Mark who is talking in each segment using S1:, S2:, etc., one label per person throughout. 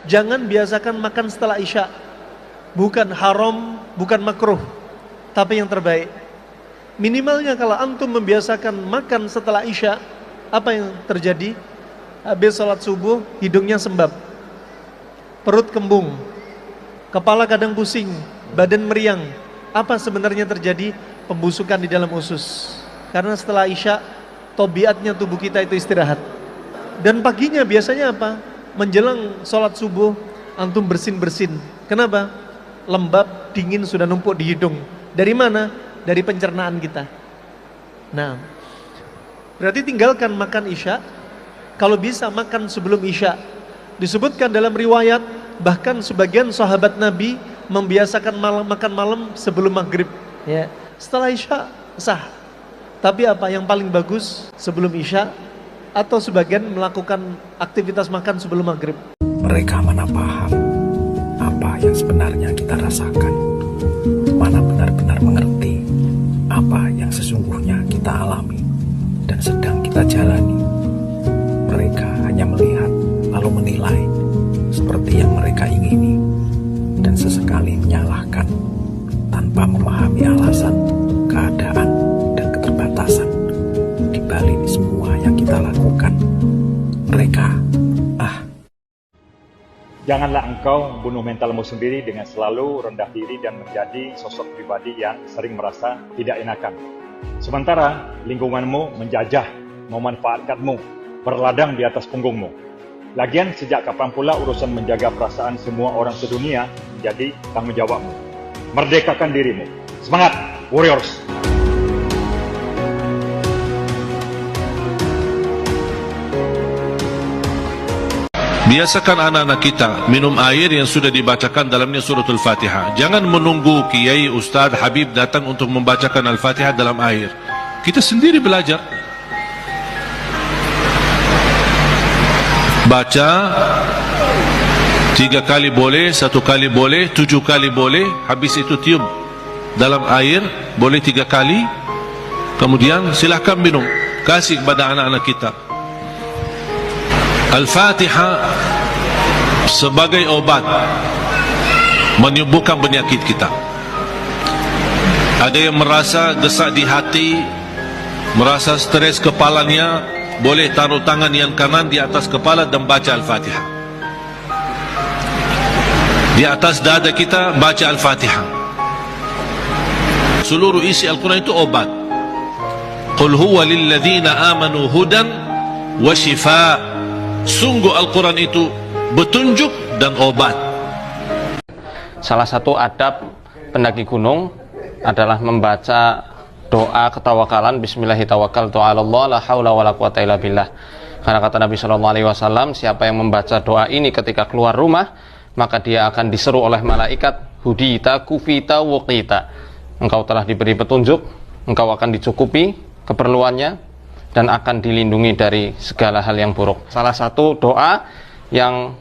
S1: jangan biasakan makan setelah isya. Bukan haram, bukan makruh, tapi yang terbaik. Minimalnya kalau antum membiasakan makan setelah isya, apa yang terjadi? Habis sholat subuh, hidungnya sembab, perut kembung, kepala kadang pusing, badan meriang. Apa sebenarnya terjadi? Pembusukan di dalam usus. Karena setelah isya, tabiatnya tubuh kita itu istirahat. Dan paginya biasanya apa? Menjelang sholat subuh, antum bersin-bersin. Kenapa? Lembab, dingin sudah numpuk di hidung. Dari mana? Dari pencernaan kita. Nah, berarti tinggalkan makan isya. Kalau bisa makan sebelum isya. Disebutkan dalam riwayat, bahkan sebagian sahabat Nabi membiasakan makan malam sebelum maghrib. Ya, setelah isya sah. Tapi apa yang paling bagus sebelum isya, atau sebagian melakukan aktivitas makan sebelum maghrib.
S2: Mereka mana paham apa yang sebenarnya kita rasakan, mana benar-benar mengerti apa yang sesungguhnya kita alami dan sedang kita jalani. Mereka hanya melihat lalu menilai seperti yang mereka ingini dan sesekali menyalahkan tanpa memahami alasan, keadaan, dan keterbatasan di balik semua yang kita lakukan. Mereka,
S3: Janganlah engkau bunuh mentalmu sendiri dengan selalu rendah diri dan menjadi sosok pribadi yang sering merasa tidak enakan. Sementara lingkunganmu menjajah, memanfaatkanmu, berladang di atas punggungmu. Lagian sejak kapan pula urusan menjaga perasaan semua orang sedunia menjadi tanggung jawabmu? Merdekakan dirimu. Semangat, Warriors!
S4: Biasakan anak-anak kita minum air yang sudah dibacakan dalamnya suratul Fatihah. Jangan menunggu kiai, ustaz, habib datang untuk membacakan Al-Fatihah dalam air. Kita sendiri belajar. Baca 3 kali boleh, 1 kali boleh, 7 kali boleh. Habis itu tiup dalam air, boleh 3 kali. Kemudian silahkan minum. Kasih kepada anak-anak kita. Al-Fatihah sebagai obat menyembuhkan penyakit kita. Ada yang merasa gesak di hati, merasa stres kepalanya, boleh taruh tangan yang kanan di atas kepala dan baca Al-Fatihah. Di atas dada kita baca Al-Fatihah. Seluruh isi Al-Quran itu obat. Qul huwa lilladzina amanu hudan wa shifa'. Sungguh Al-Quran itu petunjuk dan obat.
S5: Salah satu adab pendaki gunung adalah membaca doa ketawakalan, Bismillahirrahmanirrahim, la haula wala quwata illa billah. Karena kata Nabi SAW, siapa yang membaca doa ini ketika keluar rumah, maka dia akan diseru oleh malaikat, hudita, kufita, wuqita. Engkau telah diberi petunjuk, engkau akan dicukupi keperluannya, dan akan dilindungi dari segala hal yang buruk. Salah satu doa yang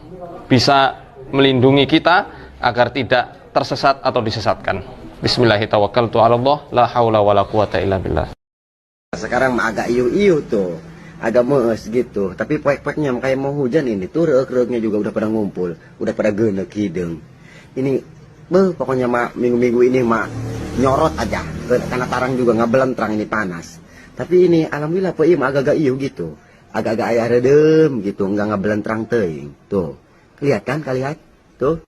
S5: bisa melindungi kita agar tidak tersesat atau disesatkan. Bismillahirrahmanirrahim, la haula wala quwata illa billah.
S6: Sekarang mah agak iu-iu tuh, agak mees gitu. Tapi poek-poeknya kayak mau hujan ini tuh, reuk-reuknya juga udah pada ngumpul, udah pada genek hidung. Ini, pokoknya mak minggu-minggu ini mak nyorot aja, karena tarang juga nggak belentrang ini panas. Tapi ini alhamdulillah poem agak-agak iu gitu. Agak-agak ayah redem gitu, enggak belentrang teuing. Tuh. Lihat kan, lihat? Tuh.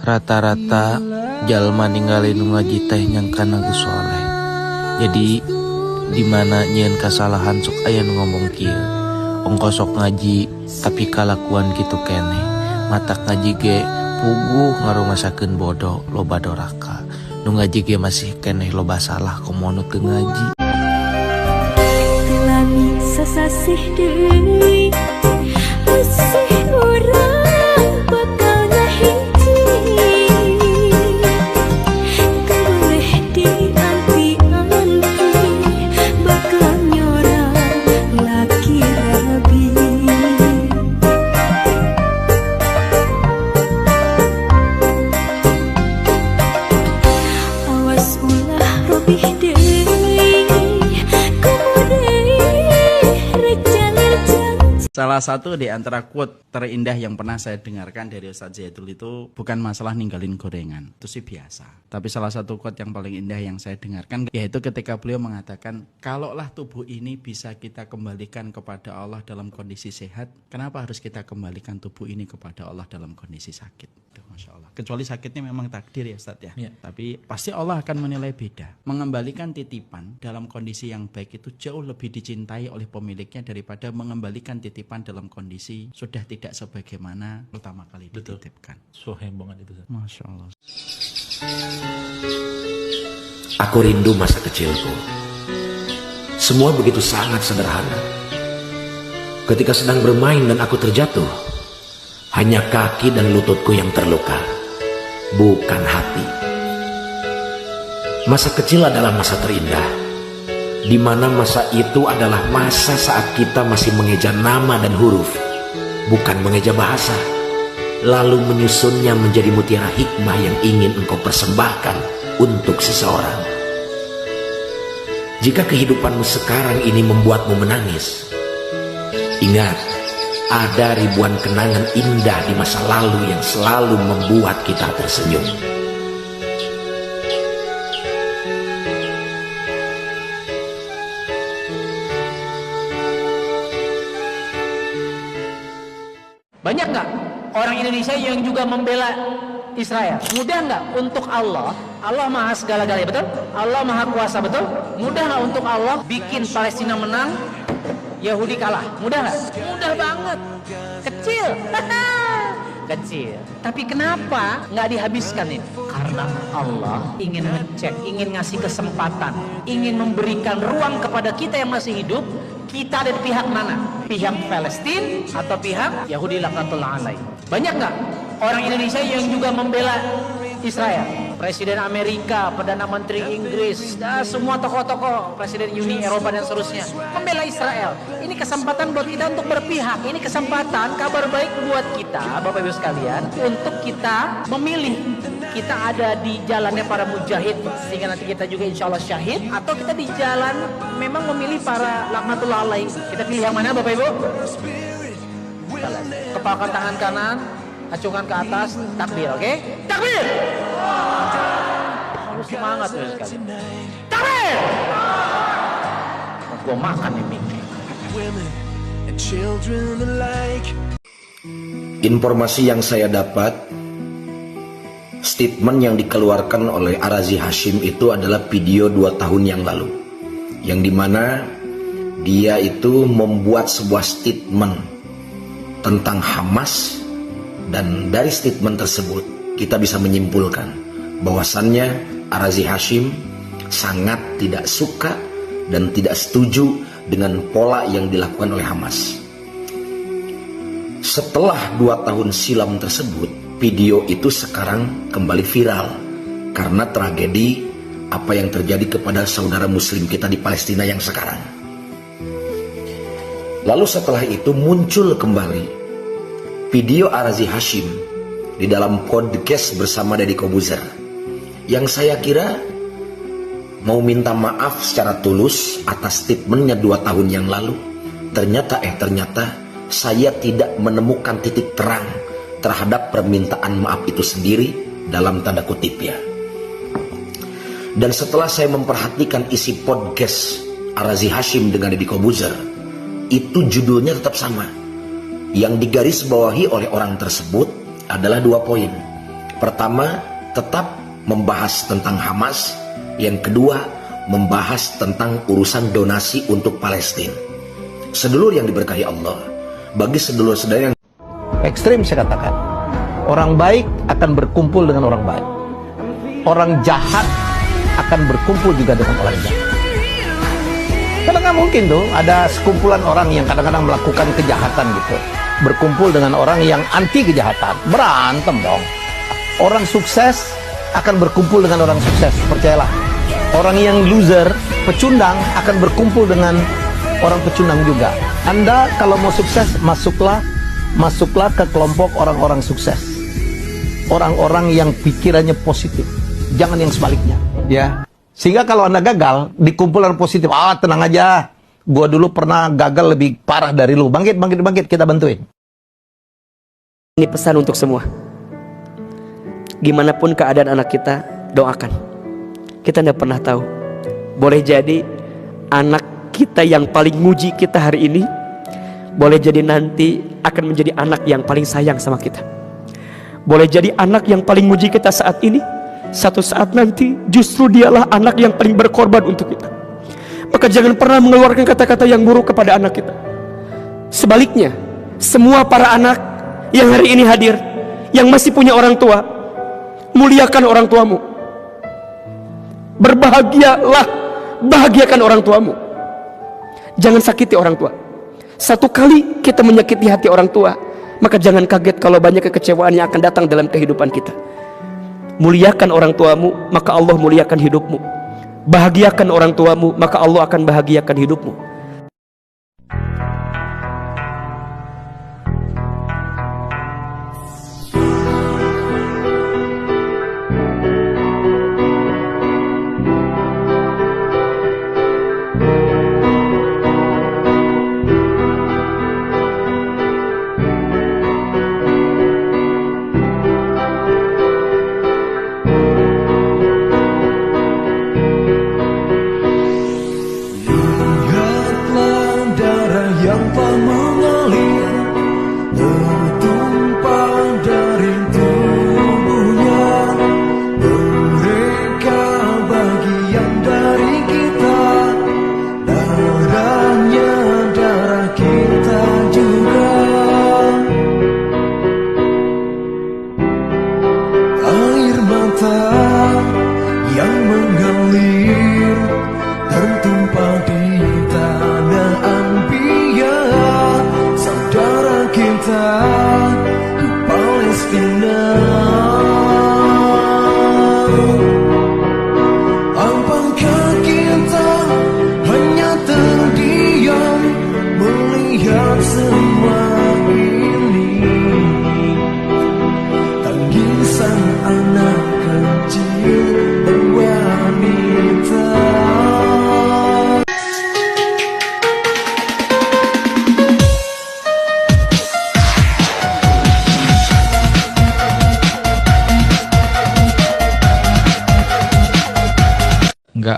S7: Rata-rata jalma ninggalin ngaji teh nyangkana geus soleh. Jadi dimana nyeun kesalahan sok aya nu ngomong kieu, ongko sok ngaji tapi kalakuan gitu kene, matak ngaji ge puguh ngarumasakeun bodoh loba doraka, nu ngaji ge masih kene loba salah komo nu teu ngaji.
S8: Lami sasasih deui asih urang bakal ngahiji, boleh dianti-anti bakal nyorang laki rabi.
S9: Salah satu di antara quote terindah yang pernah saya dengarkan dari Ustadz Zaidul itu bukan masalah ninggalin gorengan, itu sih biasa. Tapi salah satu quote yang paling indah yang saya dengarkan yaitu ketika beliau mengatakan, kalaulah tubuh ini bisa kita kembalikan kepada Allah dalam kondisi sehat, kenapa harus kita kembalikan tubuh ini kepada Allah dalam kondisi sakit? Masya Allah. Kecuali sakitnya memang takdir ya Ustadz ya. Tapi pasti Allah akan menilai beda. Mengembalikan titipan dalam kondisi yang baik itu jauh lebih dicintai oleh pemiliknya daripada mengembalikan titipan dalam kondisi sudah tidak sebagaimana pertama kali dititipkan.
S10: Sohem banget itu.
S9: Masya Allah.
S2: Aku rindu masa kecilku. Semua begitu sangat sederhana. Ketika sedang bermain dan aku terjatuh, hanya kaki dan lututku yang terluka, bukan hati. Masa kecil adalah masa terindah, di mana masa itu adalah masa saat kita masih mengeja nama dan huruf, bukan mengeja bahasa, lalu menyusunnya menjadi mutiara hikmah yang ingin engkau persembahkan untuk seseorang. Jika kehidupanmu sekarang ini membuatmu menangis, ingat, ada ribuan kenangan indah di masa lalu yang selalu membuat kita tersenyum.
S11: Banyak nggak orang Indonesia yang juga membela Israel? Mudah nggak untuk Allah? Allah maha segala-galanya, betul? Allah maha kuasa, betul? Mudah nggak untuk Allah bikin Palestina menang, Yahudi kalah? Mudah nggak? Mudah banget. Kecil. Kecil. Tapi kenapa nggak dihabiskan ini? Karena Allah ingin ngecek, ingin ngasih kesempatan, ingin memberikan ruang kepada kita yang masih hidup. Kita ada di pihak mana? Pihak Palestina atau pihak Yahudi laknatullah alaih? Banyak nggak orang Indonesia yang juga membela Israel? Presiden Amerika, Perdana Menteri Inggris, semua tokoh-tokoh, Presiden Uni Eropa dan seterusnya membela Israel. Ini kesempatan buat kita untuk berpihak. Ini kesempatan, kabar baik buat kita, Bapak Ibu sekalian, untuk kita memilih. Kita ada di jalannya para mujahid, sehingga nanti kita juga insya Allah syahid, atau kita di jalan memang memilih para laknatullah alaih. Kita pilih yang mana, Bapak Ibu? Kepalkan tangan kanan, acungkan ke atas, takbir, oke? Takbir! Harus semangat ya sekali. Takbir! Gua makan ini.
S2: Informasi yang saya dapat, statement yang dikeluarkan oleh Arazi Hashim itu adalah video 2 tahun yang lalu, yang dimana dia itu membuat sebuah statement tentang Hamas, dan dari statement tersebut kita bisa menyimpulkan bahwasannya Arazi Hashim sangat tidak suka dan tidak setuju dengan pola yang dilakukan oleh Hamas. Setelah 2 tahun silam tersebut, video itu sekarang kembali viral karena tragedi apa yang terjadi kepada saudara muslim kita di Palestina yang sekarang. Lalu setelah itu muncul kembali video Arazi Hashim di dalam podcast bersama Deddy Kobuzer, yang saya kira mau minta maaf secara tulus atas statementnya 2 tahun yang lalu. Ternyata saya tidak menemukan titik terang terhadap permintaan maaf itu sendiri dalam tanda kutip ya. Dan setelah saya memperhatikan isi podcast Arazi Hashim dengan Deddy Kobuzer, itu judulnya tetap sama. Yang digarisbawahi oleh orang tersebut adalah 2 poin. Pertama, tetap membahas tentang Hamas. Yang kedua, membahas tentang urusan donasi untuk Palestina. Sedulur yang diberkahi Allah, bagi sedulur-saudara yang
S12: ekstrim saya katakan, orang baik akan berkumpul dengan orang baik, orang jahat akan berkumpul juga dengan orang jahat. Karena nggak mungkin tuh ada sekumpulan orang yang kadang-kadang melakukan kejahatan gitu berkumpul dengan orang yang anti kejahatan, berantem dong. Orang sukses akan berkumpul dengan orang sukses, percayalah. Orang yang loser, pecundang, akan berkumpul dengan orang pecundang juga. Anda kalau mau sukses, masuklah ke kelompok orang-orang sukses, orang-orang yang pikirannya positif, jangan yang sebaliknya, ya. Sehingga kalau Anda gagal di kumpulan positif, tenang aja, Gua dulu pernah gagal lebih parah dari lu. Bangkit, bangkit, bangkit, kita bantuin.
S10: Ini pesan untuk semua. Gimana pun keadaan anak kita, doakan. Kita tidak pernah tahu. Boleh jadi anak kita yang paling muji kita hari ini, boleh jadi nanti akan menjadi anak yang paling sayang sama kita. Boleh jadi anak yang paling muji kita saat ini, satu saat nanti justru dialah anak yang paling berkorban untuk kita. Maka jangan pernah mengeluarkan kata-kata yang buruk kepada anak kita. Sebaliknya, semua para anak yang hari ini hadir, yang masih punya orang tua, muliakan orang tuamu. Berbahagialah, bahagiakan orang tuamu. Jangan sakiti orang tua. Satu kali kita menyakiti hati orang tua, maka jangan kaget kalau banyak kekecewaan yang akan datang dalam kehidupan kita. Muliakan orang tuamu, maka Allah muliakan hidupmu. Bahagiakan orang tuamu, maka Allah akan bahagiakan hidupmu.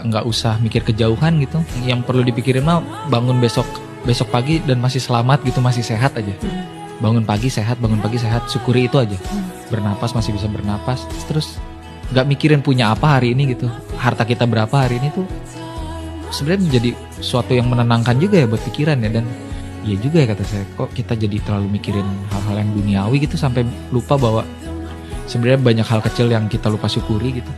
S13: Nggak usah mikir kejauhan gitu. Yang perlu dipikirin mah bangun besok pagi dan masih selamat gitu, masih sehat aja. Bangun pagi sehat, syukuri itu aja. Bernapas masih bisa bernapas, terus nggak mikirin punya apa hari ini gitu, harta kita berapa hari ini tuh sebenarnya menjadi suatu yang menenangkan juga ya buat pikiran ya. Dan iya juga ya kata saya, kok kita jadi terlalu mikirin hal-hal yang duniawi gitu sampai lupa bahwa sebenarnya banyak hal kecil yang kita lupa syukuri gitu.